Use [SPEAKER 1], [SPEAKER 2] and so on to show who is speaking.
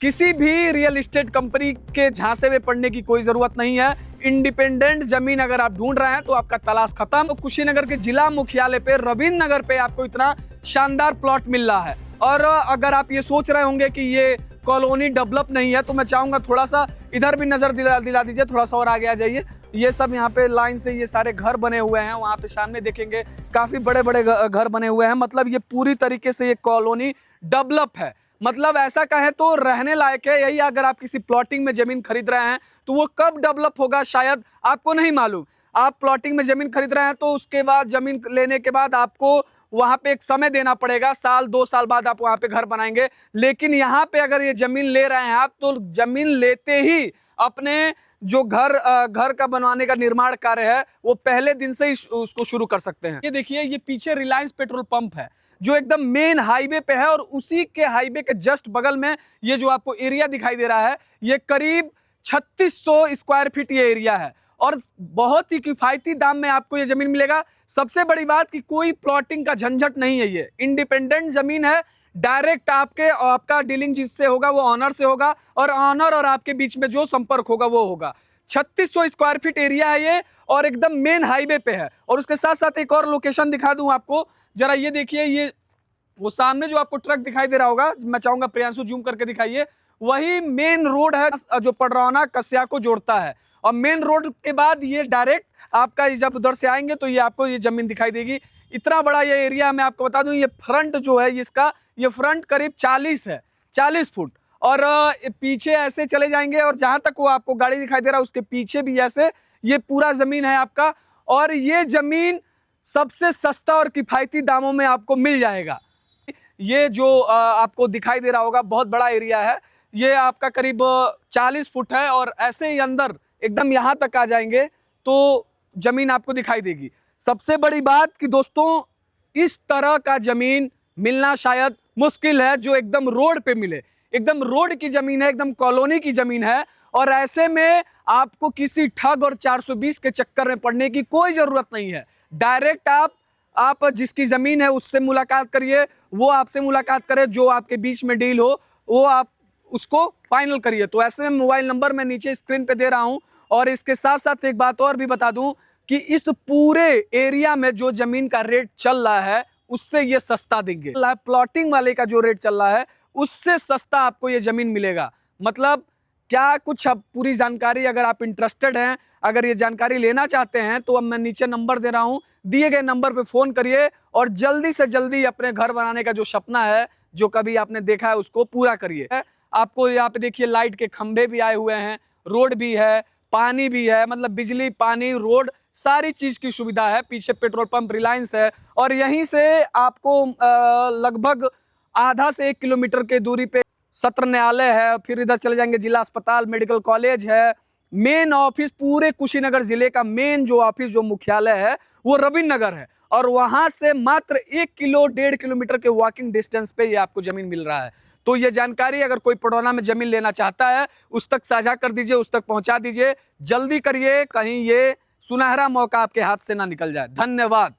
[SPEAKER 1] किसी भी real estate company के झांसे में पड़ने की कोई जरूरत नहीं है। इंडिपेंडेंट जमीन अगर आप ढूंढ रहे हैं तो आपका तलाश खत्म। तो कुशीनगर के जिला मुख्यालय पे रविंद्र नगर पे आपको इतना शानदार प्लॉट मिल रहा है। और अगर आप ये सोच रहे होंगे कि ये कॉलोनी डेवलप नहीं है, तो मैं चाहूंगा थोड़ा सा इधर भी नजर दिला दीजिए, थोड़ा सा और आगे आ जाइए। ये सब यहाँ पे लाइन से ये सारे घर बने हुए हैं। वहाँ पे सामने देखेंगे काफी बड़े बड़े घर बने हुए हैं। मतलब ये पूरी तरीके से ये कॉलोनी डेवलप है। मतलब ऐसा कहें तो रहने लायक है। यही अगर आप किसी प्लॉटिंग में जमीन खरीद रहे हैं तो वो कब डेवलप होगा शायद आपको नहीं मालूम। आप प्लॉटिंग में जमीन खरीद रहे हैं तो उसके बाद जमीन लेने के बाद आपको वहां पे एक समय देना पड़ेगा, साल 2 साल बाद आप वहां पे घर बनाएंगे। लेकिन यहाँ पे अगर ये जमीन ले रहे हैं आप, तो जमीन लेते ही अपने जो घर का बनवाने का निर्माण कार्य है वो पहले दिन से ही उसको शुरू कर सकते हैं। ये देखिए, ये पीछे रिलायंस पेट्रोल पंप है जो एकदम मेन हाईवे पे है, और उसी के हाईवे के जस्ट बगल में ये जो आपको एरिया दिखाई दे रहा है, ये करीब 3600 स्क्वायर फीट ये एरिया है और बहुत ही किफायती दाम में आपको ये जमीन मिलेगा। सबसे बड़ी बात कि कोई प्लॉटिंग का झंझट नहीं है, ये इंडिपेंडेंट जमीन है। डायरेक्ट आपका डीलिंग जिससे होगा वो ऑनर से होगा, और ऑनर और आपके बीच में जो संपर्क होगा वो होगा। 3600 स्क्वायर फीट एरिया है ये, और एकदम मेन हाईवे पे है। और उसके साथ साथ एक और लोकेशन दिखा दूं आपको, जरा ये देखिए, ये वो सामने जो आपको ट्रक दिखाई दे रहा होगा, मैं चाहूंगा प्रियांशु जूम करके दिखाइए, वही मेन रोड है जो पडरौना कस्या को जोड़ता है। और मेन रोड के बाद ये डायरेक्ट आपका जब उधर से आएंगे तो ये आपको ये जमीन दिखाई देगी। इतना बड़ा ये एरिया, मैं आपको बता दूं, ये फ्रंट जो है इसका, ये फ्रंट करीब 40 है, 40 फुट। और पीछे ऐसे चले जाएंगे और जहां तक वो आपको गाड़ी दिखाई दे रहा है उसके पीछे भी ऐसे ये पूरा जमीन है आपका। और ये जमीन सबसे सस्ता और किफायती दामों में आपको मिल जाएगा। ये जो आपको दिखाई दे रहा होगा बहुत बड़ा एरिया है, ये आपका करीब 40 फुट है। और ऐसे ही अंदर एकदम यहाँ तक आ जाएंगे तो जमीन आपको दिखाई देगी। सबसे बड़ी बात कि दोस्तों, इस तरह का जमीन मिलना शायद मुश्किल है जो एकदम रोड पे मिले। एकदम रोड की जमीन है, एकदम कॉलोनी की जमीन है। और ऐसे में आपको किसी ठग और 420 के चक्कर में पड़ने की कोई जरूरत नहीं है। डायरेक्ट आप जिसकी जमीन है उससे मुलाकात करिए, वो आपसे मुलाकात करे, जो आपके बीच में डील हो वो आप उसको फाइनल करिए। तो ऐसे में मोबाइल नंबर मैं नीचे स्क्रीन पे दे रहा हूं। और इसके साथ साथ एक बात और भी बता दूं कि इस पूरे एरिया में जो जमीन का रेट चल रहा है उससे ये सस्ता देंगे। प्लॉटिंग वाले का जो रेट चल रहा है उससे सस्ता आपको ये जमीन मिलेगा। मतलब क्या कुछ, अब पूरी जानकारी अगर आप इंटरेस्टेड हैं, अगर ये जानकारी लेना चाहते हैं, तो अब मैं नीचे नंबर दे रहा हूं, दिए गए नंबर पे फोन करिए और जल्दी से जल्दी अपने घर बनाने का जो सपना है, जो कभी आपने देखा है, उसको पूरा करिए। आपको यहाँ पे देखिए लाइट के खंभे भी आए हुए हैं, रोड भी है, पानी भी है, मतलब बिजली, पानी, रोड, सारी चीज की सुविधा है। पीछे पेट्रोल पंप रिलायंस है। और यहीं से आपको लगभग आधा से 1 किलोमीटर के दूरी पे सत्र न्यायालय है। फिर इधर चले जाएंगे जिला अस्पताल, मेडिकल कॉलेज है। मेन ऑफिस पूरे कुशीनगर जिले का मेन जो ऑफिस, जो मुख्यालय है, वो रविंद्र नगर है। और वहां से मात्र 1-1.5 किलोमीटर के वॉकिंग डिस्टेंस पे ये आपको जमीन मिल रहा है। तो ये जानकारी अगर कोई पडरौना में जमीन लेना चाहता है उस तक साझा कर दीजिए, उस तक पहुंचा दीजिए। जल्दी करिए, कहीं ये सुनहरा मौका आपके हाथ से ना निकल जाए। धन्यवाद।